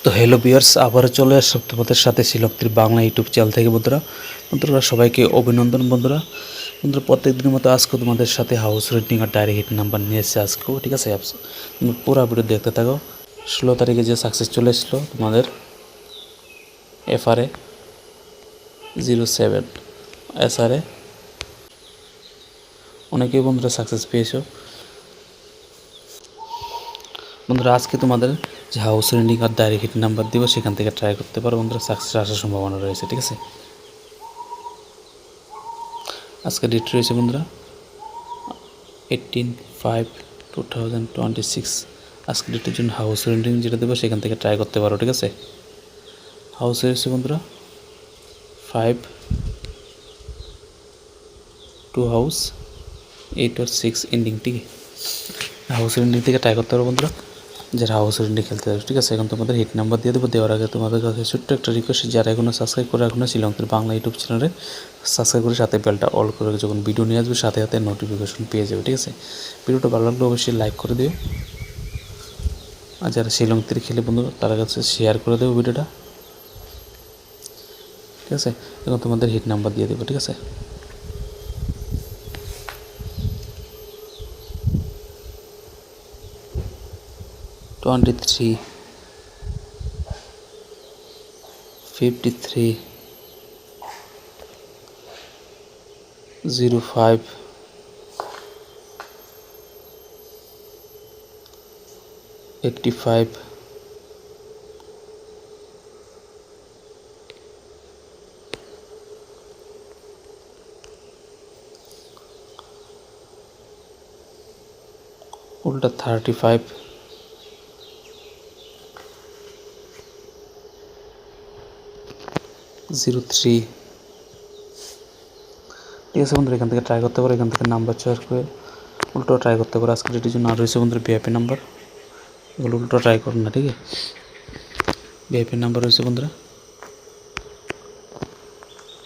তো hello viewers, আবারও চলে আসলাম তোমাদের সাথে শিলংটির বাংলা ইউটিউব চ্যানেল থেকে। বন্ধুরা সবাইকে অভিনন্দন। বন্ধুরা প্রত্যেক দিনের মতো আজকে তোমাদের সাথে হাউস রেটিং আর ডায়েরি হিট নাম্বার নিয়ে এসেছে আজকেও, ঠিক আছে। পুরো ভিডিও দেখতে থাকো। 16 তারিখে যে সাকসেস চলে এসলো তোমাদের FRA 07 SRA, অনেকেই বন্ধুরা সাকসেস পেয়েছো। বন্ধুরা আজকে তোমাদের যে হাউস রেন্ডিং আর ডাইরেক্ট হিট নাম্বার দিব সেখান থেকে ট্রাই করতে পারো বন্ধুরা, সাকসেস আসার সম্ভাবনা রয়েছে, ঠিক আছে। আজকে ডেট রয়েছে বন্ধুরা 18/5/2026। আজকে ডেটের জন্য হাউস রেন্ডিং যেটা দেবো সেখান থেকে ট্রাই করতে পারো, ঠিক আছে। হাউস রয়েছে বন্ধুরা 5, 2 হাউস 8 আর 6 এন্ডিং, ঠিক আছে। হাউস রেন্ডিং থেকে ট্রাই করতে পারো বন্ধুরা, যারা হাউস রেন্ডিং খেলতে পারো, ঠিক আছে। এখন তোমাদের হিট নাম্বার দিয়ে দেবো। দেওয়ার আগে তোমাদের কাছে ছোট্ট একটা রিকোয়েস্ট, যারা এখনও সাবস্ক্রাইব করে রাখো না শিলংটির বাংলা ইউটিউব চ্যানেলে, সাবস্ক্রাইব করে সাথে বেলটা অল করে যখন ভিডিও নিয়ে আসবে সাথে সাথে নোটিফিকেশন পেয়ে যাবে, ঠিক আছে। ভিডিওটা ভালো লাগলে অবশ্যই লাইক করে দিও, আর যারা শিলংটির খেলে বন্ধু তার কাছে শেয়ার করে দেবো ভিডিওটা, ঠিক আছে। এখন তোমাদের হিট নাম্বার দিয়ে দেবো, ঠিক আছে। (23) 53 05 85 উল্টা 35 03, ঠিক আছে বন্ধুরা। এখান থেকে ট্রাই করতে পারো, এখান থেকে নাম্বার চয়েস করে উল্টো ট্রাই করতে পারো। আজকে ডেটের জন্য আর রয়েছে বন্ধুরা VIP নাম্বার, এগুলো উল্টো ট্রাই করো না, ঠিক আছে। VIP নাম্বার রয়েছে বন্ধুরা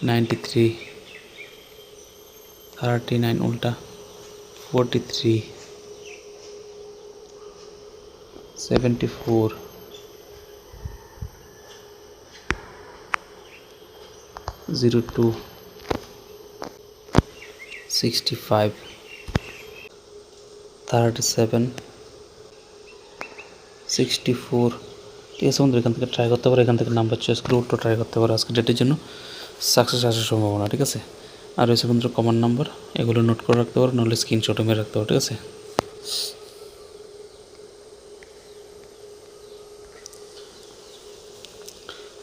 93 39 উল্টা 43 74 02 65 37 64, ঠিক আছে বন্ধুরা। এখান থেকে ট্রাই করতে পারো, এখান থেকে নাম্বার চয়েস করে উল্টো ট্রাই করতে পারো। আজকে ডেটের জন্য সাকসেস আসার সম্ভাবনা, ঠিক আছে। আর রয়েছে বন্ধুরা কমন নাম্বার, এগুলো নোট করে রাখতে পারো, নাহলে স্ক্রিনশটও মেরে রাখতে পারো, ঠিক আছে।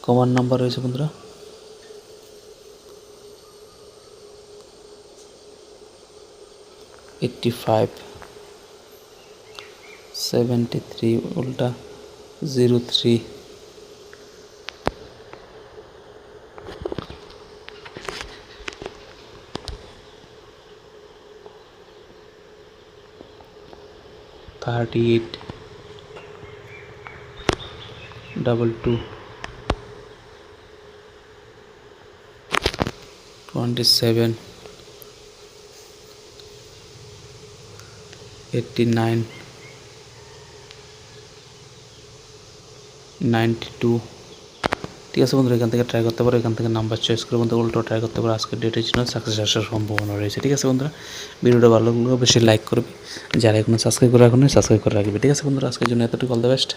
কমন নাম্বার রয়েছে বন্ধুরা 85 73 উল্টা 03 38 22 27 89 92, ঠিক আছে বন্ধুরা। এখান থেকে ট্রাই করতে পারো, এখান থেকে নাম্বার চয়েস করে বন্ধু উল্টো ট্রাই করতে পারো। আজকের ডেটের জন্য সাকসেস আসার সম্ভাবনা রয়েছে, ঠিক আছে বন্ধুরা। ভিডিওটা ভালো লাগলে বেশি লাইক করবে, যারা এখনো সাবস্ক্রাইব করে রাখুন সাবস্ক্রাইব করে রাখবে, ঠিক আছে বন্ধুরা। আজকের জন্য এতটুকু, অল দ্য বেস্ট।